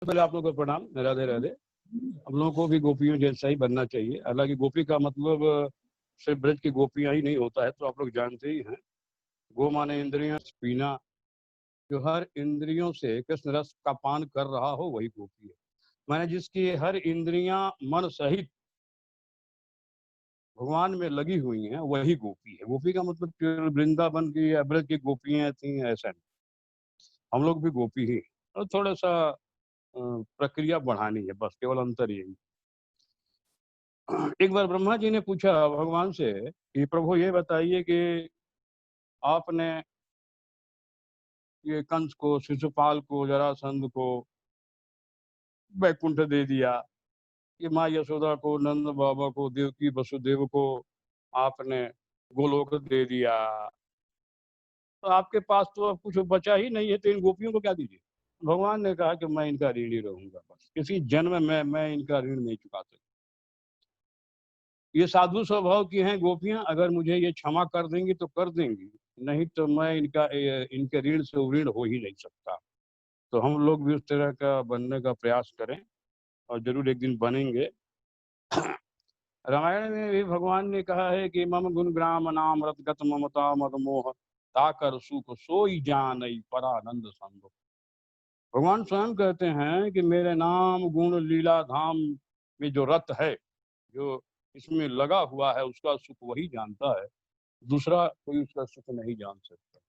पहले आप लोगों को प्रणाम, राधे राधे। हम लोगों को भी गोपियों जैसा ही बनना चाहिए। हालांकि गोपी का मतलब सिर्फ ब्रज की गोपियां ही नहीं होता है, तो आप लोग जानते ही हैं। गो माने इंद्रियां पीना, जो हर इंद्रियों से कृष्ण रस का पान कर रहा हो वही गोपी है। माने जिसकी हर इंद्रियां मन सहित भगवान में लगी हुई हैं वही गोपी है। गोपी का मतलब केवल वृंदावन की या ब्रज की गोपियां थी ऐसा नहीं, हम लोग भी गोपी ही हैं। और थोड़ा सा प्रक्रिया बढ़ानी है, बस केवल अंतर यही। एक बार ब्रह्मा जी ने पूछा भगवान से कि प्रभु ये बताइए कि आपने ये कंस को, शिशुपाल को, जरासंध को वैकुंठ दे दिया, ये माँ यशोदा को, नंद बाबा को, देवकी वसुदेव को आपने गोलोक दे दिया, तो आपके पास तो अब कुछ बचा ही नहीं है, तो इन गोपियों को क्या दीजिए। भगवान ने कहा कि मैं इनका ऋणी रहूंगा, बस किसी जन्म में मैं इनका ऋण नहीं चुका सकता। ये साधु स्वभाव की हैं गोपियां, अगर मुझे ये क्षमा कर देंगी तो कर देंगी, नहीं तो मैं इनके ऋण से ऋण हो ही नहीं सकता। तो हम लोग भी उस तरह का बनने का प्रयास करें और जरूर एक दिन बनेंगे। रामायण में भी भगवान ने कहा है कि मम गुण ग्राम नाम रतगत ममता मद मोह ताकर सुख सोई जान परानंद संग। भगवान स्वयं कहते हैं कि मेरे नाम गुण लीला धाम में जो रत है, जो इसमें लगा हुआ है, उसका सुख वही जानता है, दूसरा कोई उसका सुख नहीं जान सकता।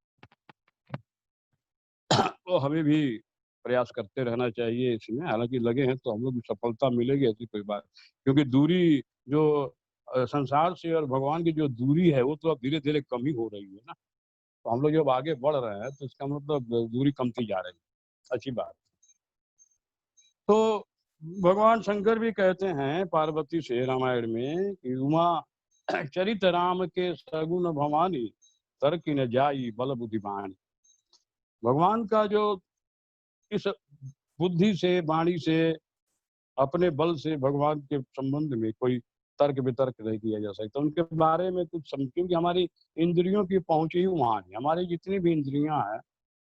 तो हमें भी प्रयास करते रहना चाहिए इसमें। हालांकि लगे हैं तो हम लोग सफलता मिलेगी, ऐसी कोई बात, क्योंकि दूरी जो संसार से और भगवान की जो दूरी है वो तो अब धीरे धीरे कम ही हो रही है ना। तो हम लोग जब आगे बढ़ रहे हैं तो इसका मतलब दूरी कमती जा रही है, अच्छी बात। तो भगवान शंकर भी कहते हैं पार्वती से रामायण में कि उमा चरित राम के सगुन भवानी तर्क न जाई बल बुद्धिमानी। भगवान का जो इस बुद्धि से, वाणी से, अपने बल से भगवान के संबंध में कोई तर्क वितर्क नहीं किया जा सकता। उनके बारे में कुछ समझ, क्योंकि हमारी इंद्रियों की पहुंच ही वहां है। हमारी जितनी भी इंद्रियां हैं,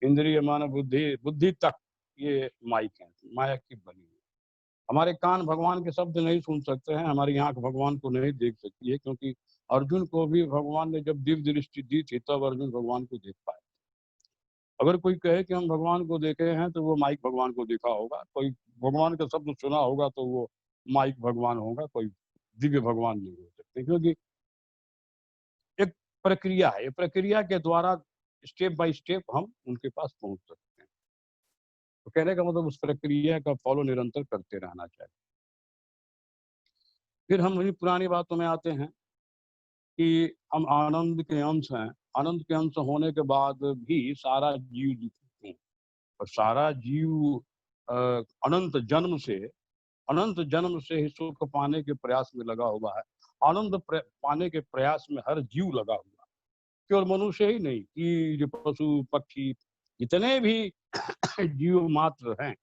इंद्रिय मान बुद्धि, बुद्धि तक ये माइक है, माया की बनी है। हमारे कान भगवान के शब्द नहीं सुन सकते हैं, हमारी आंख भगवान को नहीं देख सकती है, क्योंकि अर्जुन को भी भगवान ने जब दिव्य दृष्टि दी थी तब अर्जुन भगवान को देख पाए। अगर कोई कहे कि हम भगवान को देखे हैं तो वो माइक भगवान को देखा होगा, कोई भगवान का शब्द सुना होगा तो वो माइक भगवान होगा, कोई दिव्य भगवान नहीं हो सकते। क्योंकि एक प्रक्रिया है, प्रक्रिया के द्वारा स्टेप बाय स्टेप हम उनके पास पहुंच सकते हैं। तो कहने का मतलब उस प्रक्रिया का फॉलो निरंतर करते रहना चाहिए। फिर हम वही पुरानी बातों में आते हैं कि हम आनंद के अंश हैं। आनंद के अंश होने के बाद भी सारा जीव दुखी है, और सारा जीव अ, अनंत जन्म से अनंत जन्म से ही सुख पाने के प्रयास में लगा हुआ है। आनंद पाने के प्रयास में हर जीव लगा हुआ है, केवल मनुष्य ही नहीं कि जो पशु पक्षी जितने भी जीव मात्र हैं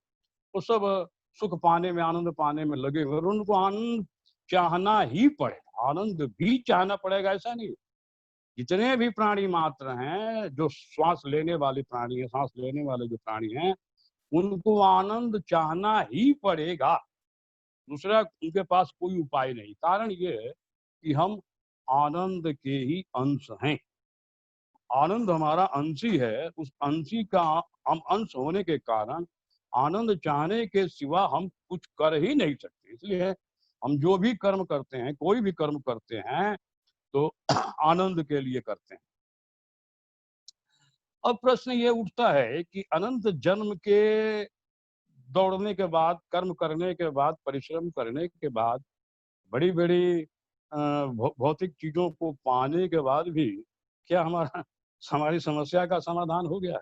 वो सब सुख पाने में, आनंद पाने में लगे हुए, और उनको आनंद चाहना ही पड़ेगा। आनंद भी चाहना पड़ेगा ऐसा नहीं। जितने भी प्राणी मात्र हैं, जो श्वास लेने वाले प्राणी है, सांस लेने वाले जो प्राणी हैं, उनको आनंद चाहना ही पड़ेगा। दूसरा उनके पास कोई उपाय नहीं। कारण ये है कि हम आनंद के ही अंश हैं। आनंद हमारा अंश ही है। उस अंशी का हम अंश होने के कारण आनंद चाहने के सिवा हम कुछ कर ही नहीं सकते। इसलिए हम जो भी कर्म करते हैं, कोई भी कर्म करते हैं, तो आनंद के लिए करते हैं। अब प्रश्न ये उठता है कि अनंत जन्म के दौड़ने के बाद, कर्म करने के बाद, परिश्रम करने के बाद, बड़ी बड़ी भौतिक चीजों को पाने के बाद भी क्या हमारी समस्या का समाधान हो गया है?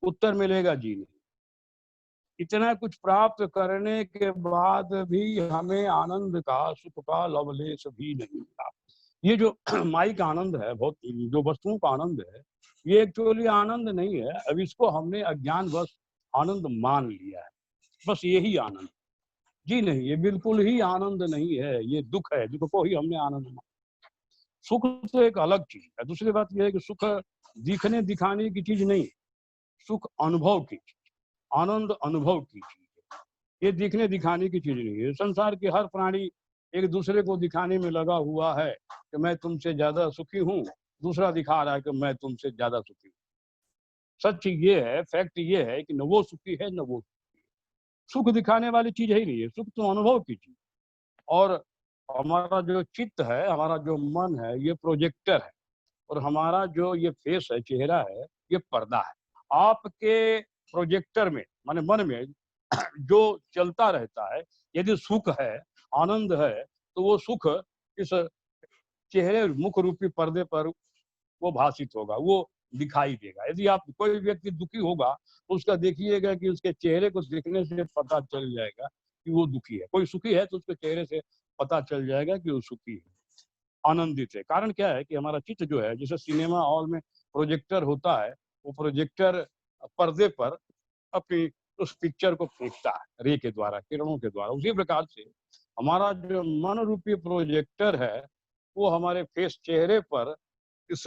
उत्तर मिलेगा जी नहीं। इतना कुछ प्राप्त करने के बाद भी हमें आनंद का, सुख का लवलेश भी नहीं मिला। ये जो माइक आनंद है, बहुत जो वस्तुओं का आनंद है, ये एक्चुअली आनंद नहीं है। अब इसको हमने अज्ञानवश आनंद मान लिया है, बस यही आनंद। जी नहीं, ये बिल्कुल ही आनंद नहीं है, ये दुख है। दुख को ही हमने आनंद माना। सुख तो एक अलग चीज है। दूसरी बात यह है कि सुख दिखने दिखाने की चीज नहीं, सुख अनुभव की चीज, आनंद अनुभव की चीज है। ये दिखने दिखाने की चीज नहीं है। संसार के हर प्राणी एक दूसरे को दिखाने में लगा हुआ है कि मैं तुमसे ज्यादा सुखी हूँ, दूसरा दिखा रहा है कि मैं तुमसे ज्यादा सुखी हूँ। सच ये है, फैक्ट ये है कि न वो सुखी है न वो सुखी है। सुख दिखाने वाली चीज है ही नहीं है, सुख तो अनुभव की चीज। और हमारा जो चित्त है, हमारा जो मन है, ये प्रोजेक्टर है। और हमारा जो ये फेस है, चेहरा है, ये पर्दा है। आपके प्रोजेक्टर में माने मन में जो चलता रहता है, यदि सुख है, आनंद है, तो वो सुख इस चेहरे मुख रूपी पर्दे पर वो भाषित होगा, वो दिखाई देगा। यदि आप कोई व्यक्ति दुखी होगा तो उसका देखिएगा कि उसके चेहरे को देखने से पता चल जाएगा कि वो दुखी है। कोई सुखी है तो उसके चेहरे से पता चल जाएगा कि वो सुखी है, आनंदित है। कारण क्या है कि हमारा चित्त जो है, जैसे सिनेमा हॉल में प्रोजेक्टर होता है, वो प्रोजेक्टर पर्दे पर अपनी उस पिक्चर को फेंकता है रे के द्वारा, किरणों के द्वारा। उसी प्रकार से हमारा जो मन रूपी प्रोजेक्टर है, वो हमारे फेस चेहरे पर इस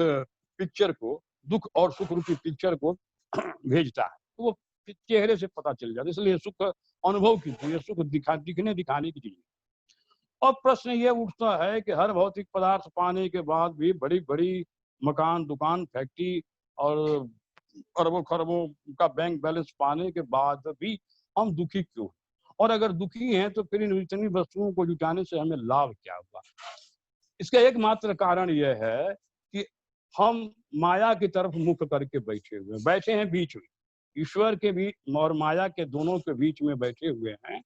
पिक्चर को, दुख और सुख रूपी पिक्चर को भेजता है। तो वो चेहरे से पता चल जाता है। इसलिए सुख अनुभव की चीज है, सुख दिखने दिखाने की चीज है। अब प्रश्न ये उठता है कि हर भौतिक पदार्थ पाने के बाद भी, बड़ी बड़ी मकान, दुकान, फैक्ट्री और अरबों खरबों का बैंक बैलेंस पाने के बाद भी हम दुखी क्यों हैं? और अगर दुखी हैं तो फिर इन इतनी वस्तुओं को जुटाने से हमें लाभ क्या हुआ? इसका एकमात्र कारण यह है कि हम माया की तरफ मुख करके बैठे हैं बीच में, ईश्वर के बीच और माया के दोनों के बीच में बैठे हुए हैं।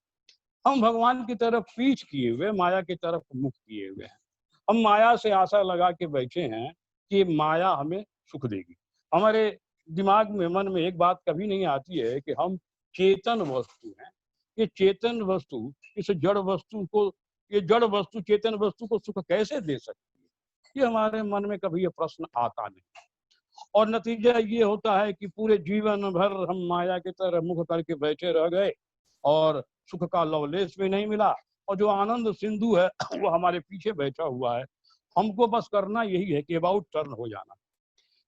हम भगवान की तरफ पीठ किए हुए, माया की तरफ मुख किए हुए हैं। हम माया से आशा लगा के बैठे हैं कि माया हमें सुख देगी। हमारे दिमाग में, मन में एक बात कभी नहीं आती है कि हम चेतन वस्तु हैं। ये चेतन वस्तु इस जड़ वस्तु को, ये जड़ वस्तु चेतन वस्तु को सुख कैसे दे सकती है? ये हमारे मन में कभी ये प्रश्न आता नहीं। और नतीजा ये होता है कि पूरे जीवन भर हम माया की तरफ मुख करके बैठे रह गए और सुख का लवलेश भी नहीं मिला। और जो आनंद सिंधु है वो हमारे पीछे बैठा हुआ है। हमको बस करना यही है कि अबाउट टर्न हो जाना।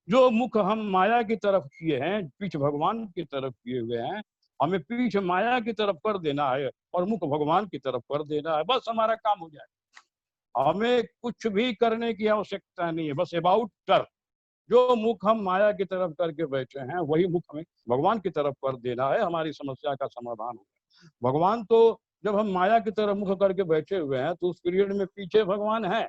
जो मुख हम माया की तरफ किए हैं, पीठ भगवान की तरफ किए हुए हैं, हमें पीठ माया की तरफ कर देना है और मुख भगवान की तरफ कर देना है। बस हमारा काम हो जाए। हमें कुछ भी करने की आवश्यकता नहीं है, बस अबाउट टर्न। जो मुख हम माया की तरफ करके बैठे हैं, वही मुख हमें भगवान की तरफ कर देना है, हमारी समस्या का समाधान होगा। भगवान तो जब हम माया की तरफ मुख करके बैठे हुए हैं तो उस पीरियड में पीछे भगवान है,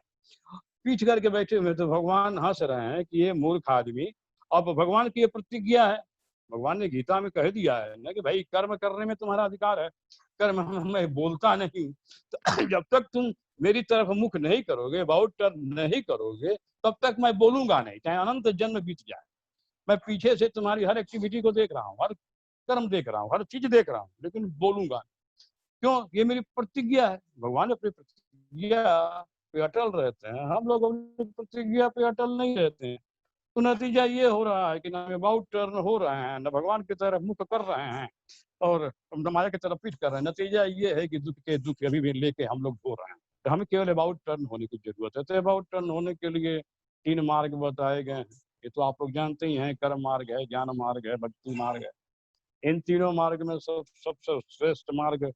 पीछ करके बैठे हुए तो भगवान हंस रहे हैं कि ये मूर्ख आदमी। अब भगवान की ये प्रतिज्ञा है, भगवान ने गीता में कह दिया है ना कि भाई कर्म करने में तुम्हारा अधिकार है, कर्म मैं बोलता नहीं। तो जब तक तुम मेरी तरफ मुख नहीं करोगे, अबाउट टर्न नहीं करोगे, तब तक मैं बोलूंगा नहीं, चाहे अनंत जन्म बीत जाए। मैं पीछे से तुम्हारी हर एक्टिविटी को देख रहा हूँ, हर कर्म देख रहा हूँ, हर चीज देख रहा हूँ, लेकिन बोलूंगा नहीं। क्यों? ये मेरी प्रतिज्ञा है। भगवान अपनी प्रतिज्ञा पे अटल रहते हैं, हम लोग अपनी प्रतिज्ञा पे अटल नहीं रहते हैं। तो नतीजा ये हो रहा है कि ना अबाउट टर्न हो रहे हैं, न भगवान की तरफ मुख कर रहे हैं और न माया की तरफ पीठ कर रहे हैं। नतीजा ये है कि दुख के दुख अभी भी लेके हम लोग हो रहे हैं। तो हमें केवल अबाउट टर्न होने की जरूरत है। तो अबाउट टर्न होने के लिए 3 मार्ग बताए गए हैं। ये तो आप लोग जानते ही हैं, कर्म मार्ग है, ज्ञान मार्ग है, भक्ति मार्ग है। इन तीनों मार्ग में सबसे श्रेष्ठ मार्ग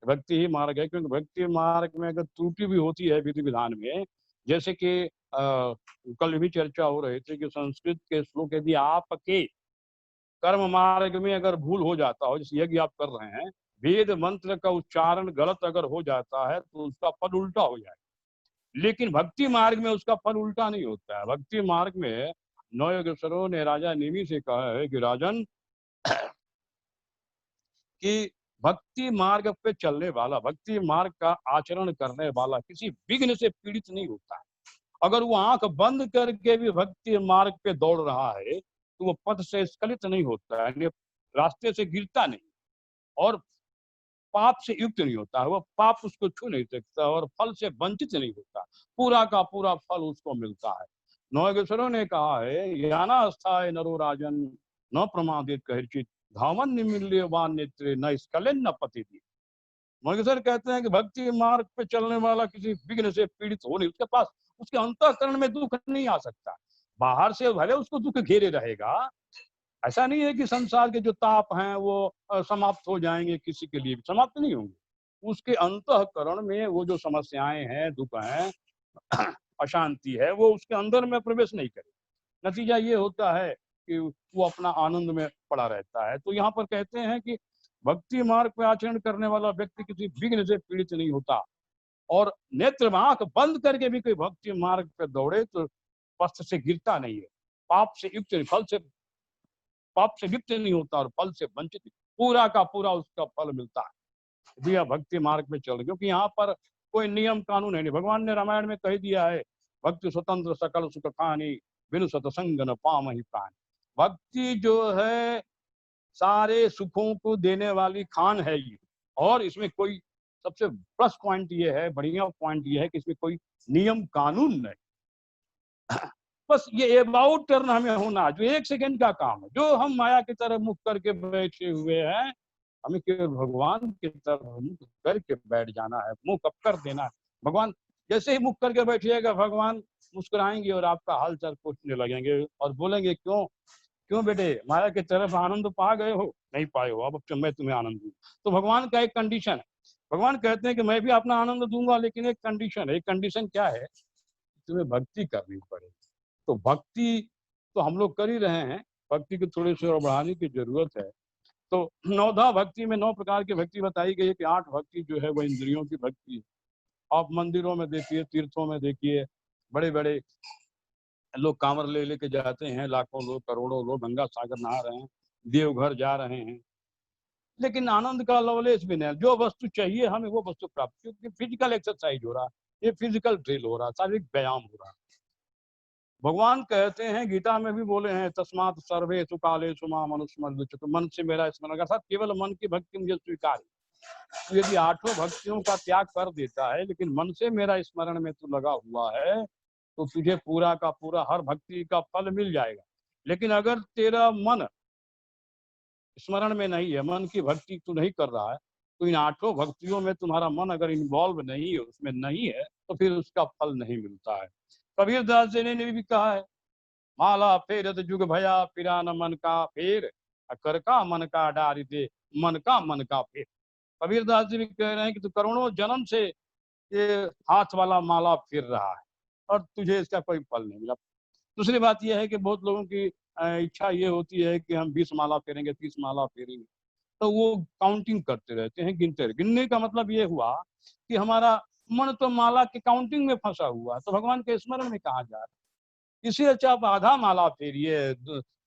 भक्ति ही मार्ग है। क्योंकि भक्ति मार्ग में अगर त्रुटि भी होती है विधि विधान में, जैसे कि कल भी चर्चा हो रही थी कि संस्कृत के श्लोक यदि आपके कर्म मार्ग में अगर भूल हो जाता हो, जैसे यज्ञ आप कर रहे हैं, वेद मंत्र का उच्चारण गलत अगर हो जाता है तो उसका फल उल्टा हो जाए। लेकिन भक्ति मार्ग में उसका फल उल्टा नहीं होता है। भक्ति मार्ग में नवयोगेश्वरों ने राजा निमि से कहा है कि राजन, कि भक्ति मार्ग पे चलने वाला, भक्ति मार्ग का आचरण करने वाला किसी विघ्न से पीड़ित नहीं होता है। अगर वो आंख बंद करके भी भक्ति मार्ग पे दौड़ रहा है तो वो पथ से स्खलित नहीं होता है, रास्ते से गिरता नहीं और पाप से युक्त नहीं होता है। वो पाप उसको छू नहीं सकता और फल से वंचित नहीं होता, पूरा का पूरा फल उसको मिलता है। नवयोगेश्वरों ने कहा है, याना अस्थाय नरो राजन न प्रमादित कहर्चित धामन निमिल्यवान नेत्रे न स्खलन न पतिति। नवयोगेश्वर कहते हैं कि भक्ति मार्ग पे चलने वाला किसी विघ्न से पीड़ित हो नहीं, उसके पास, उसके अंतःकरण में दुख नहीं आ सकता। बाहर से भले उसको दुख घेरे रहेगा, ऐसा नहीं है कि संसार के जो ताप हैं वो समाप्त हो जाएंगे, किसी के लिए भी समाप्त नहीं होंगे। उसके अंतःकरण में वो जो समस्याएं हैं, दुख हैं, अशांति है, वो उसके अंदर में प्रवेश नहीं करे। नतीजा ये होता है कि वो अपना आनंद में पड़ा रहता है। तो यहाँ पर कहते हैं कि भक्ति मार्ग पे आचरण करने वाला व्यक्ति किसी विघ्न से पीड़ित नहीं होता, और नेत्र में आंख बंद करके भी कोई भक्ति मार्ग पे दौड़े तो पथ से गिरता नहीं है, पाप से युक्त फल से पाप से लिप्त नहीं होता और फल से वंचित, पूरा का पूरा उसका फल मिलता है दिया भक्ति मार्ग में चल। क्योंकि यहाँ पर कोई नियम कानून है नहीं। भगवान ने रामायण में कह दिया है, भक्ति स्वतंत्र सकल सुख खानी, बिनु सतसंग न पाम ही प्राण। भक्ति जो है सारे सुखों को देने वाली खान है ये। और इसमें कोई सबसे प्लस पॉइंट ये है, बढ़िया पॉइंट ये है कि इसमें कोई नियम कानून नहीं। बस ये अबाउट टर्न हमें होना, जो 1 सेकंड का काम है। जो हम माया की तरफ मुख करके बैठे हुए हैं, हमें केवल भगवान की तरफ मुख करके बैठ जाना है, मुंह कब कर देना है। भगवान जैसे ही मुख करके बैठिएगा, भगवान मुस्कुराएंगे और आपका हाल चाल पूछने लगेंगे और बोलेंगे, क्यों क्यों बेटे, माया की तरफ आनंद पा गए हो? नहीं पाए हो, अब मैं तुम्हें आनंद दूं। तो भगवान का एक कंडीशन है। भगवान कहते हैं कि मैं भी अपना आनंद दूंगा, लेकिन एक कंडीशन है। एक कंडीशन क्या है? तुम्हें भक्ति करनी पड़ेगी। तो भक्ति तो हम लोग कर ही रहे हैं, भक्ति को थोड़ी सी और बढ़ाने की जरूरत है। तो नौधा भक्ति में 9 प्रकार की भक्ति बताई गई है कि 8 भक्ति जो है वो इंद्रियों की भक्ति है। आप मंदिरों में देखिए, तीर्थों में देखिए, बड़े बड़े लोग कांवर ले लेके जाते हैं, लाखों लोग, करोड़ों लोग गंगा सागर नहा रहे हैं, देवघर जा रहे हैं, लेकिन आनंद का लवलेश भी नहीं। जो वस्तु चाहिए हमें वो वस्तु प्राप्त, क्योंकि फिजिकल एक्सरसाइज हो रहा है, ये फिजिकल ड्रिल हो रहा है, शारीरिक व्यायाम हो रहा है। भगवान कहते हैं, गीता में भी बोले हैं, तस्मात् सर्वेषु कालेषु माम् अनुस्मर। तो मन से मेरा स्मरण, अर्थात केवल मन की भक्ति मुझे स्वीकार है। तो यदि 8 भक्तियों का त्याग कर देता है, लेकिन मन से मेरा स्मरण में तू लगा हुआ है, तो तुझे पूरा का पूरा हर भक्ति का फल मिल जाएगा। लेकिन अगर तेरा मन स्मरण में नहीं है, मन की भक्ति तू नहीं कर रहा है, तो इन 8 भक्तियों में तुम्हारा मन अगर इन्वॉल्व नहीं है, उसमें नहीं है, तो फिर उसका फल नहीं मिलता है। कबीर दास जी ने भी कहा है, माला फेरत जुग भया फिरा न मन का फेर, कर का मन का डारी दे, मन का फेर। कबीर दास जी भी कह रहे हैं कि तू करोड़ों जन्म से ये हाथ वाला माला फिर रहा है और तुझे इसका कोई फल नहीं मिला। दूसरी बात यह है कि बहुत लोगों की इच्छा ये होती है कि हम 20 माला फेरेंगे, 30 माला फेरेंगे, तो वो काउंटिंग करते रहते हैं, गिनते रहे। गिनने का मतलब ये हुआ कि हमारा मन तो माला की काउंटिंग में फंसा हुआ, तो भगवान के स्मरण में कहाँ जा रहा है। इसी अच्छा आप आधा माला फेरिए,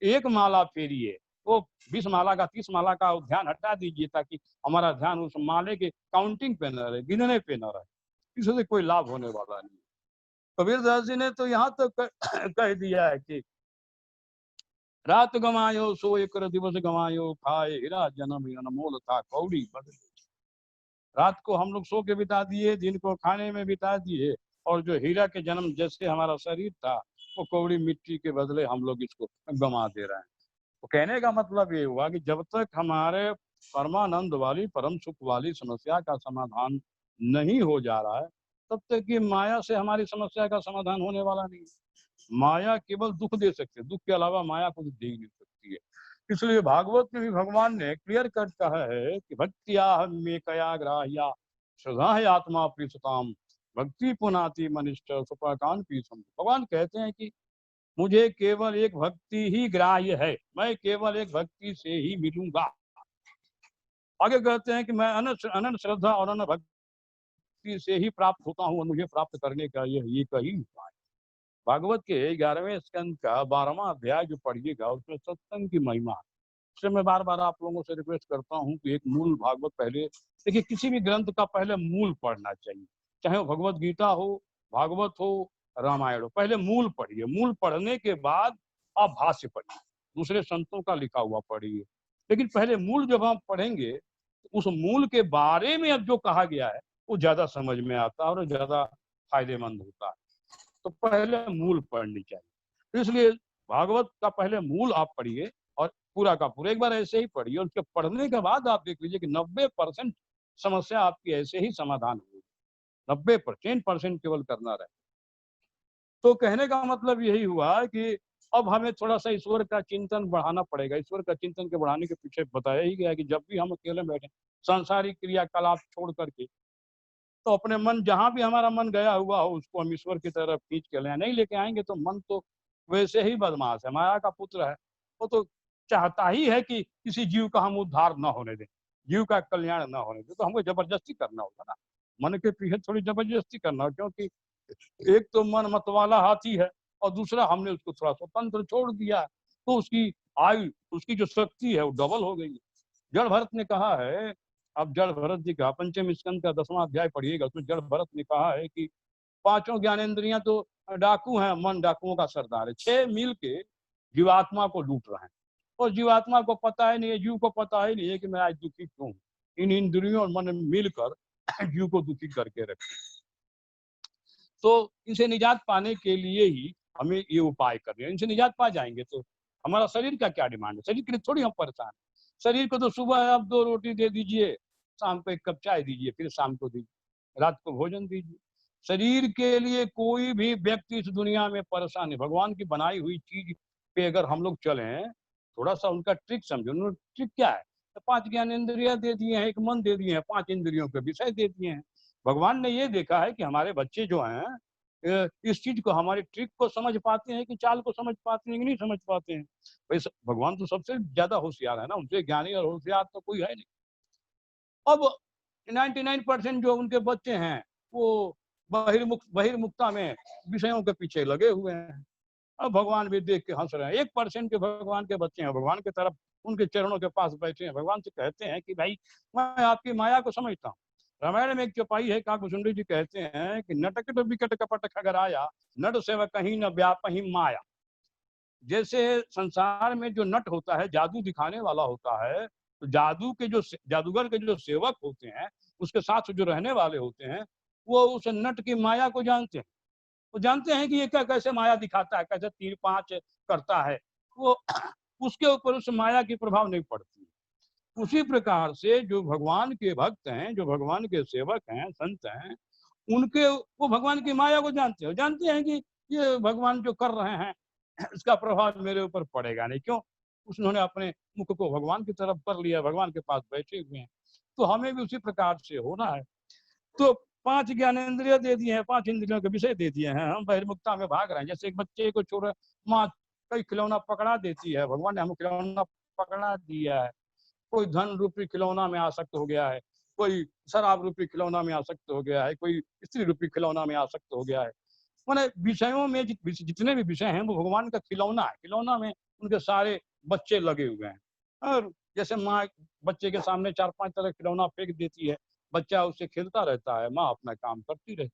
1 माला फेरिए, वो 20 माला का, 30 माला का ध्यान हटा दीजिए, ताकि हमारा ध्यान उस माले के काउंटिंग पे न रहे, गिनने पे न रहे। इससे कोई लाभ होने वाला नहीं। कबीरदास जी ने तो यहाँ तक कह दिया है कि रात गवायो सोए कर दिवस गवायो, खाए हीरा जन्म ही अनमोल था कौड़ी बदले। रात को हम लोग सो के बिता दिए, दिन को खाने में बिता दिए, और जो हीरा के जन्म जैसे हमारा शरीर था, वो कौड़ी मिट्टी के बदले हम लोग इसको गंवा दे रहे हैं। तो कहने का मतलब ये हुआ कि जब तक हमारे परमानंद वाली, परम सुख वाली समस्या का समाधान नहीं हो जा रहा है, तब तक ये माया से हमारी समस्या का समाधान होने वाला नहीं है। माया केवल दुख दे सकती है, दुख के अलावा माया कुछ दे ही नहीं सकती है। इसलिए भागवत में भी भगवान ने क्लियर कट कहा है कि भक्तिया में कया ग्राह्या श्रद्धा है आत्मा प्रीसताम, भक्ति पुनाति मनिष्ठ सुपकान पीसम। भगवान कहते हैं कि मुझे केवल एक भक्ति ही ग्राह्य है, मैं केवल एक भक्ति से ही मिलूंगा। आगे कहते हैं कि मैं अनंत श्रद्धा और अनंत भक्ति से ही प्राप्त होता हूँ, और मुझे प्राप्त करने का ये एक ही उपाय। भागवत के 11वें स्कंद का 12वां अध्याय जो पढ़िएगा, उसमें सत्संग की महिमा है। इसलिए मैं बार बार आप लोगों से रिक्वेस्ट करता हूँ कि एक मूल भागवत पहले देखिए, किसी भी ग्रंथ का पहले मूल पढ़ना चाहिए, चाहे वो भगवत गीता हो, भागवत हो, रामायण हो। पहले मूल पढ़िए, मूल पढ़ने के बाद आप भाष्य पढ़िए, दूसरे संतों का लिखा हुआ पढ़िए। लेकिन पहले मूल जब हम पढ़ेंगे, तो उस मूल के बारे में अब जो कहा गया है वो ज्यादा समझ में आता है और ज्यादा फायदेमंद होता है। तो पहले मूल पढ़नी चाहिए। तो इसलिए भागवत का पहले मूल आप पढ़िए, और पूरा का पूरा एक बार ऐसे ही पढ़िए, और उसके पढ़ने के बाद आप देख लीजिए कि 90% समस्या आपकी ऐसे ही समाधान होगी। 90% केवल करना रहे। तो कहने का मतलब यही हुआ कि अब हमें थोड़ा-सा ईश्वर का चिंतन बढ़ाना पड़ेगा। ईश्वर का चिंतन के बढ़ाने के पीछे बताया ही गया है कि जब भी हम अकेले बैठे, सांसारिक क्रियाकलाप छोड़ कर के, तो अपने मन जहाँ भी हमारा मन गया हुआ हो, उसको हम ईश्वर की तरफ खींच के लें। नहीं लेके आएँगे तो मन तो वैसे ही बदमाश है, माया का पुत्र है। वो तो चाहता ही है कि किसी जीव का हम उद्धार ना होने दें, जीव का कल्याण ना होने दें। तो हमको ज़बरदस्ती करना होगा ना। मन के पीछे थोड़ी ज़बरदस्ती करना हो, क्योंकि एक तो मन मतवाला हाथी है और दूसरा हमने उसको थोड़ा स्वतंत्र छोड़ दिया, तो उसकी आयु, उसकी जो शक्ति है वो डबल हो गई। जड़ भरत ने कहा है, अब जड़ भरत जी का पंचम स्कंद का 10वां अध्याय पढ़िएगा, उसमें जड़ भरत ने कहा है कि पांचों ज्ञानेंद्रियां तो डाकू हैं, मन डाकुओं का सरदार है। 6 मिल के जीवात्मा को लूट रहे हैं और जीवात्मा को पता ही नहीं है, जीव को पता ही नहीं है कि मैं आज दुखी क्यों हूं। इन इंद्रियों और मन मिलकर जीव को दुखी करके रखे। तो इनसे निजात पाने के लिए ही हमें ये उपाय करने हैं। इनसे निजात पा जाएंगे तो हमारा शरीर का क्या डिमांड है? शरीर के लिए थोड़ी हम परेशान हैं। शरीर को तो सुबह आप 2 रोटी दे दीजिए, शाम को 1 कप चाय दीजिए, फिर शाम को दीजिए, रात को भोजन दीजिए। शरीर के लिए कोई भी व्यक्ति इस दुनिया में परेशान नहीं। भगवान की बनाई हुई चीज पे अगर हम लोग चलें, थोड़ा-सा उनका ट्रिक समझो। उन्होंने ट्रिक क्या है? तो 5 ज्ञानेंद्रियाँ दे दिए हैं, 1 मन दे दिए हैं, 5 इंद्रियों के विषय दे दिए हैं। भगवान ने ये देखा है कि हमारे बच्चे जो हैं इस चीज को, हमारी ट्रिक को समझ पाते हैं कि चाल को समझ पाते हैं कि नहीं समझ पाते हैं। भाई भगवान तो सबसे ज्यादा होशियार है ना, उनसे ज्ञानी और होशियार तो कोई है नहीं। अब 99% जो उनके बच्चे हैं वो बहिर्मुखता में विषयों के पीछे लगे हुए हैं। अब भगवान भी देख के हंस रहे हैं। 1% के भगवान के बच्चे हैं, भगवान की तरफ उनके चरणों के पास बैठे हैं, भगवान से कहते हैं कि भाई मैं आपकी माया को समझता हूँ। रामायण में एक चौपाई है, काकभूषुंडी जी कहते हैं कि नटकट विकट कपट खगर आया, नट सेवक कहीं न व्यापही माया। जैसे संसार में जो नट होता है, जादू दिखाने वाला होता है, तो जादूगर के जो सेवक होते हैं, उसके साथ जो रहने वाले होते हैं, वो उस नट की माया को जानते हैं। वो जानते हैं कि ये क्या, कैसे माया दिखाता है, कैसे 3-5 करता है। वो उसके ऊपर उस माया की प्रभाव नहीं पड़ती। उसी प्रकार से जो भगवान के भक्त हैं, जो भगवान के सेवक हैं, संत हैं, उनके वो भगवान की माया को जानते हैं कि ये भगवान जो कर रहे हैं इसका प्रभाव मेरे ऊपर पड़ेगा नहीं। क्यों? उन्होंने अपने मुख को भगवान की तरफ कर लिया, भगवान के पास बैठे हुए हैं। तो हमें भी उसी प्रकार से होना है। तो 5 ज्ञानेंद्रिय दे दिए हैं, 5 इंद्रियों के विषय दे दिए हैं, हम बहिर्मुखता में भाग रहे हैं। जैसे एक बच्चे को छोड़ माँ कई खिलौना पकड़ा देती है, भगवान ने हमें खिलौना पकड़ा दिया है। कोई धन रूपी खिलौना में आसक्त हो गया है, कोई शराब रूपी खिलौना में आसक्त हो गया है, कोई स्त्री रूपी खिलौना में आसक्त हो गया है। माने विषयों में जितने भी विषय हैं वो भगवान का खिलौना है। खिलौना में उनके सारे बच्चे लगे हुए हैं। और जैसे माँ बच्चे के सामने 4-5 तरह खिलौना फेंक देती है, बच्चा उससे खेलता रहता है, माँ अपना काम करती रहती है।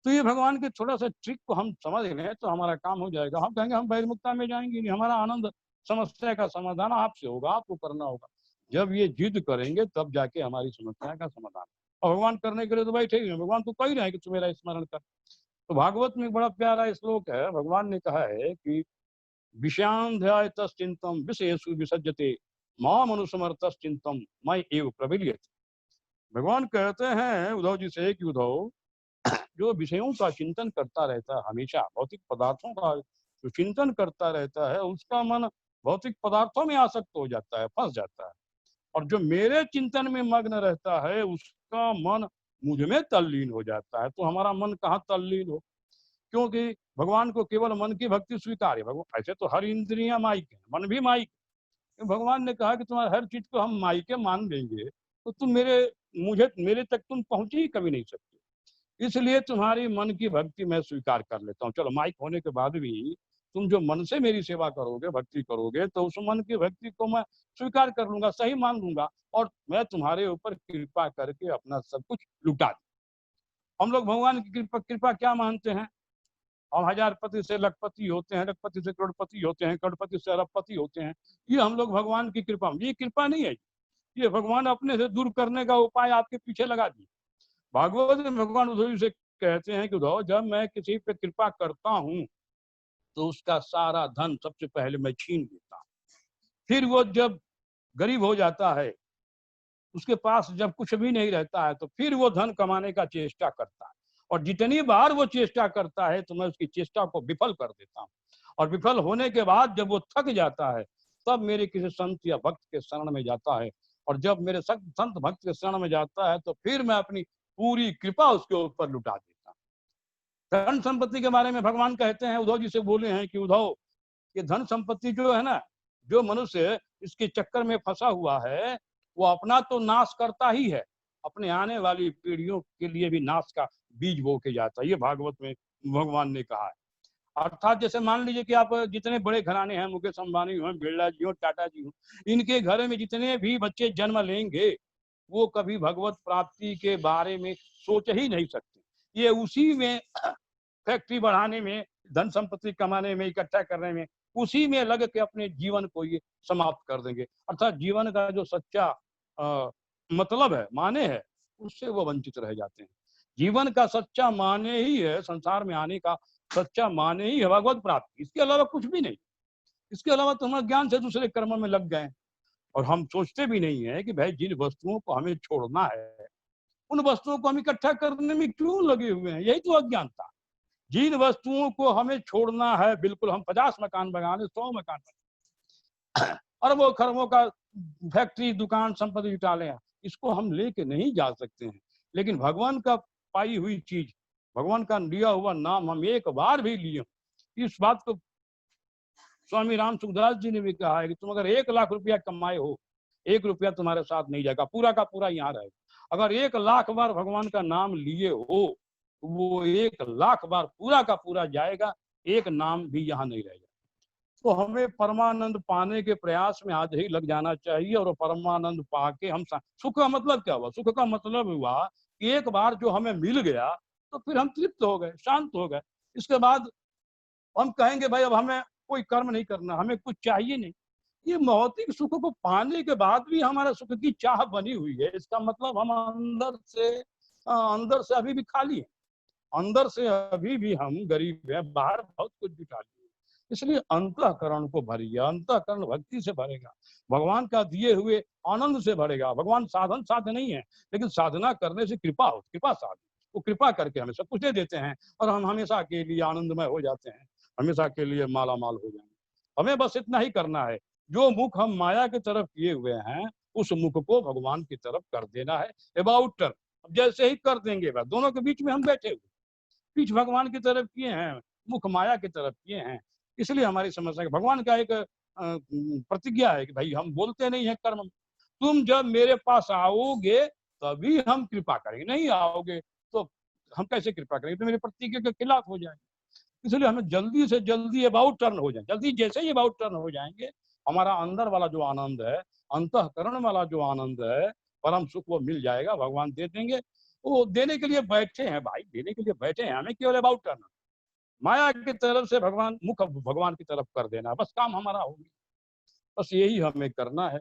तो ये भगवान के थोड़ा-सा ट्रिक को हम समझ लें तो हमारा काम हो जाएगा। हम कहेंगे हम बहिर्मुखता में जाएँगे नहीं, हमारा आनंद समस्या का समाधान आपसे होगा, आपको करना होगा। जब ये जिद करेंगे तब जाके हमारी समस्या का समाधान। और भगवान करने के लिए तो बैठे ही हैं, भगवान तो कह ही रहे हैं कि तू मेरा स्मरण कर। तो भागवत में बड़ा प्यारा श्लोक है, भगवान ने कहा है कि विषयान्ध्यायतश्चित्तं विषयेषु विसज्जते मामनुस्मरतश्चित्तं मयि एव प्रविलीयते। भगवान कहते हैं उद्धव जी से कि उद्धव, जो विषयों का चिंतन करता रहता है हमेशा, भौतिक पदार्थों का जो चिंतन करता रहता है, उसका मन भौतिक पदार्थों में आसक्त हो जाता है, फंस जाता है। और जो मेरे चिंतन में मग्न रहता है, उसका मन मुझ में तल्लीन हो जाता है। तो हमारा मन कहाँ तल्लीन हो? क्योंकि भगवान को केवल मन की भक्ति स्वीकार है। भगवान ऐसे तो हर इंद्रियां माइक है, मन भी माइक है। भगवान ने कहा कि तुम्हारे हर चीज को हम माइके मान लेंगे, तो तुम मेरे तक तुम पहुंच ही कभी नहीं सकते। इसलिए तुम्हारी मन की भक्ति मैं स्वीकार कर लेता हूँ। चलो माइक होने के बाद भी तुम जो मन से मेरी सेवा करोगे, भक्ति करोगे, तो उस मन की भक्ति को मैं स्वीकार कर लूंगा, सही मान लूंगा और मैं तुम्हारे ऊपर कृपा करके अपना सब कुछ लुटा दूं। हम लोग भगवान की कृपा कृपा क्या मानते हैं? हम हजारपति से लखपति होते हैं, लखपति से करोड़पति होते हैं, करोड़पति से अरबपति होते हैं। ये हम लोग भगवान की कृपा, ये कृपा नहीं है। ये भगवान अपने से दूर करने का उपाय आपके पीछे लगा दिए। भागवत में भगवान उद्धव जी से कहते हैं कि उद्धव, जब मैं किसी पे कृपा करता हूँ तो उसका सारा धन सबसे पहले मैं छीन लेता हूँ। फिर वो जब गरीब हो जाता है, उसके पास जब कुछ भी नहीं रहता है, तो फिर वो धन कमाने का चेष्टा करता है। और जितनी बार वो चेष्टा करता है तो मैं उसकी चेष्टा को विफल कर देता हूँ। और विफल होने के बाद जब वो थक जाता है, तब मेरे किसी संत या भक्त के शरण में जाता है। और जब मेरे संत भक्त के शरण में जाता है, तो फिर मैं अपनी पूरी कृपा उसके ऊपर लुटा देता हूँ। धन संपत्ति के बारे में भगवान कहते हैं, उद्धव जी से बोले हैं कि उद्धव, ये धन संपत्ति जो है ना, जो मनुष्य इसके चक्कर में फंसा हुआ है, वो अपना तो नाश करता ही है, अपने आने वाली पीढ़ियों के लिए भी नाश का बीज बो के जाता है। ये भागवत में भगवान ने कहा है। अर्थात जैसे मान लीजिए कि आप जितने बड़े घराने हैं, मुकेश अंबानी हो, बिरला जी हो, टाटा जी हो, इनके घर में जितने भी बच्चे जन्म लेंगे, वो कभी भगवत प्राप्ति के बारे में सोच ही नहीं सकते। ये उसी में फैक्ट्री बढ़ाने में, धन संपत्ति कमाने में, इकट्ठा करने में, उसी में लग के अपने जीवन को ये समाप्त कर देंगे। अर्थात जीवन का जो सच्चा मतलब है, माने है, उससे वो वंचित रह जाते हैं। जीवन का सच्चा माने ही है, संसार में आने का सच्चा माने ही है भगवत प्राप्ति, इसके अलावा कुछ भी नहीं। इसके अलावा तो हम ज्ञान से दूसरे कर्मों में लग गए, और हम सोचते भी नहीं है कि भाई जिन वस्तुओं को हमें छोड़ना है, उन वस्तुओं को हम इकट्ठा करने में क्यों लगे हुए हैं। यही तो अज्ञानता। जिन वस्तुओं को हमें छोड़ना है, बिल्कुल हम 50 मकान बना लें, 100 मकान अरबों खरबों का फैक्ट्री, दुकान, संपत्ति जुटा लें, इसको हम लेके नहीं जा सकते हैं। लेकिन भगवान का पाई हुई चीज, भगवान का लिया हुआ नाम हम एक बार भी लिए, इस बात को स्वामी राम सुखदास जी ने भी कहा है कि तुम अगर 1 लाख रुपया कमाए हो, 1 रुपया तुम्हारे साथ नहीं जाएगा, पूरा का पूरा यहाँ रहेगा। अगर 1 लाख बार भगवान का नाम लिए हो, वो 1 लाख बार पूरा का पूरा जाएगा, एक नाम भी यहाँ नहीं रहेगा। तो हमें परमानंद पाने के प्रयास में आज ही लग जाना चाहिए, और परमानंद पाके हम सुख का मतलब क्या हुआ? सुख का मतलब हुआ कि एक बार जो हमें मिल गया, तो फिर हम तृप्त हो गए, शांत हो गए। इसके बाद हम कहेंगे भाई अब हमें कोई कर्म नहीं करना, हमें कुछ चाहिए नहीं। ये भौतिक सुख को पाने के बाद भी हमारा सुख की चाह बनी हुई है, इसका मतलब हम अंदर से अभी भी खाली है, अंदर से अभी भी हम गरीब हैं, बाहर बहुत कुछ जुटा लिए। इसलिए अंतःकरण को भरिए, अंतःकरण भक्ति से भरेगा, भगवान का दिए हुए आनंद से भरेगा। भगवान साधन साध्य नहीं है, लेकिन साधना करने से कृपा हो, कृपा साध्य, वो कृपा करके हमें सब कुछ दे देते हैं, और हम हमेशा के लिए आनंदमय हो जाते हैं, हमेशा के लिए माला माल हो जाएंगे। हमें बस इतना ही करना है, जो मुख हम माया की तरफ किए हुए हैं, उस मुख को भगवान की तरफ कर देना है, अबाउट टर्न। जैसे ही कर देंगे, बस दोनों के बीच में हम बैठे हुए, पीठ भगवान की तरफ किए हैं, मुख माया की तरफ किए हैं। इसलिए हमारी समस्या भगवान का एक प्रतिज्ञा है कि भाई हम बोलते नहीं है कर्म, तुम जब मेरे पास आओगे तभी हम कृपा करेंगे, नहीं आओगे तो हम कैसे कृपा करेंगे, तो मेरी प्रतिज्ञा के खिलाफ हो जाएंगे। इसलिए हमें जल्दी से जल्दी अबाउट टर्न हो जाए, जल्दी जैसे ही अबाउट टर्न हो जाएंगे, हमारा अंदर वाला जो आनंद है, अंतःकरण वाला जो आनंद है, परम सुख, वो मिल जाएगा, भगवान दे देंगे। वो देने के लिए बैठे हैं भाई, देने के लिए बैठे हैं, हमें केवल अबाउट टर्न, माया की तरफ से भगवान, मुख भगवान की तरफ कर देना, बस काम हमारा हो गया। बस यही हमें करना है।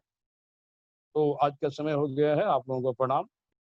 तो आज का समय हो गया है, आप लोगों को प्रणाम।